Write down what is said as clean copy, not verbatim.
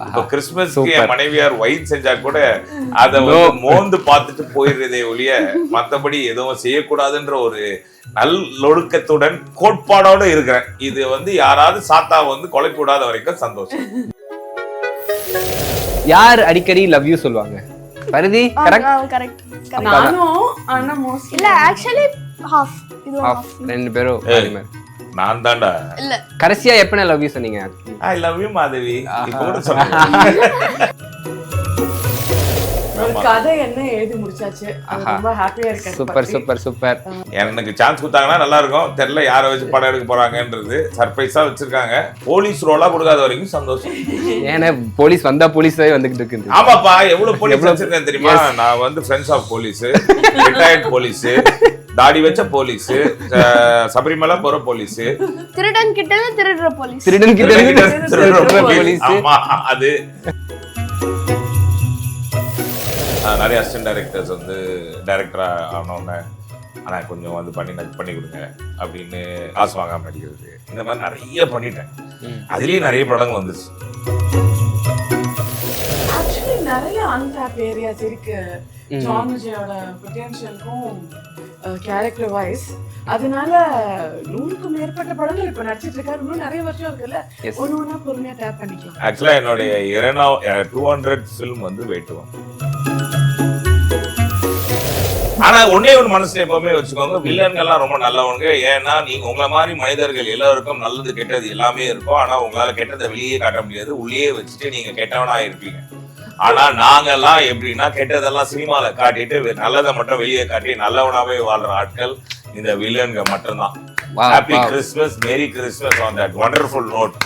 இப்ப கிறிஸ்துமஸ்க்கு என் மனைவியார் ஒயின் செஞ்சா கூட அதை மோந்து பார்த்துட்டு போயிடுறதே ஒழிய மத்தபடி எதுவும் செய்யக்கூடாதுன்ற ஒரு நல்லொழுக்கத்துடன் கோட்பாடோட இருக்கிறேன். இது யாராவது சாத்தா கொலை கூடாத வரைக்கும் சந்தோஷம். யார் அடிக்கடி லவ் யூ சொல்லுவாங்க? பரிதி கரெக்ட். நானும் ஆனா மோஸ்ட் இல்ல ஆக்சுவலி ஹாஃப் இது ஹாஃப் ரெண்டு பேரும் நான் தான்டா. இல்ல கடைசியா எப்பன லவ் யூ சொன்னீங்க? I love you Madhavi. இப்போ கூட சொன்னேன். கதை என்ன எழுதி முடிச்சாச்சு. ரொம்ப ஹாப்பியா இருக்கேன். Super super super. எனக்கு சான்ஸ் கொடுத்தாங்கன்னா நல்லா இருக்கும். தெரியல யாரை வச்சு படம் எடுக்க போறாங்கன்றது சர்ப்ரைஸா வச்சிருக்காங்க. போலீஸ் ரோலா கொடுக்காத வரைக்கும் சந்தோஷம். ஏன்னா போலீஸ் வந்தா போலீஸே வந்துகிட்டு இருக்கு. ஆமாப்பா, எவ்வளவு போலீஸ் வச்சிருக்கேன் தெரியுமா? நான் friends of police, retired police, தாடி வச்ச போலீஸ், சபரிமலை போற போலீஸ், திருடன் கிட்ட திருடுற போலீஸ், திருடன் கிட்ட திருடுற போலீஸ். ஆமா, அது நிறைய அசிஸ்டன்ட் டைரக்டர்ஸ் டைரக்டரா ஆனோன்னு ஆனா கொஞ்சம் பண்ணி கொடுங்க அப்படின்னு காசு வாங்காம நடிக்கிறது, இந்த மாதிரி நிறைய பண்ணிட்டேன். அதுலயே நிறைய படங்கள் வந்துச்சு. ஆக்சுவலி நிறைய அன்டாப் ஏரியாஸ் இருக்கு ஜான் விஜயோட பொட்டன்ஷியலுக்கும் கேரக்டர் வைஸ். அதனால 100க்கும் மேற்பட்ட படங்கள் இப்ப நடிச்சிட்டு இருக்காரு. இன்னும் நிறைய வருஷம் இருக்குல்ல, ஒண்ணு பொறுமையா டேப் பண்ணிக்கலாம். ஆக்சுவலா என்னுடைய 200 ஃபிலிம் வெயிட்டுவோம். ஆனா ஒன்னே ஒரு மனசுல எப்பவுமே வச்சுக்கோங்க, வில்லன்கள்லாம் ரொம்ப நல்லவங்க. ஏன்னா நீங்க உங்களை மாதிரி மனிதர்கள் எல்லாருக்கும் நல்லது கெட்டது எல்லாமே இருக்கும். ஆனா உங்களால கெட்டதை வெளியே காட்ட முடியாது, உள்ளே வச்சுட்டு நீங்க கெட்டவனா இருப்பீங்க. ஆனா நாங்கெல்லாம் எப்படின்னா கெட்டதெல்லாம் சினிமால காட்டிட்டு நல்லதை மட்டும் வெளியே காட்டி நல்லவனாவே வாழ்ற ஆட்கள் இந்த வில்லன்கள் மட்டும்தான். Happy Christmas, merry Christmas on that wonderful note.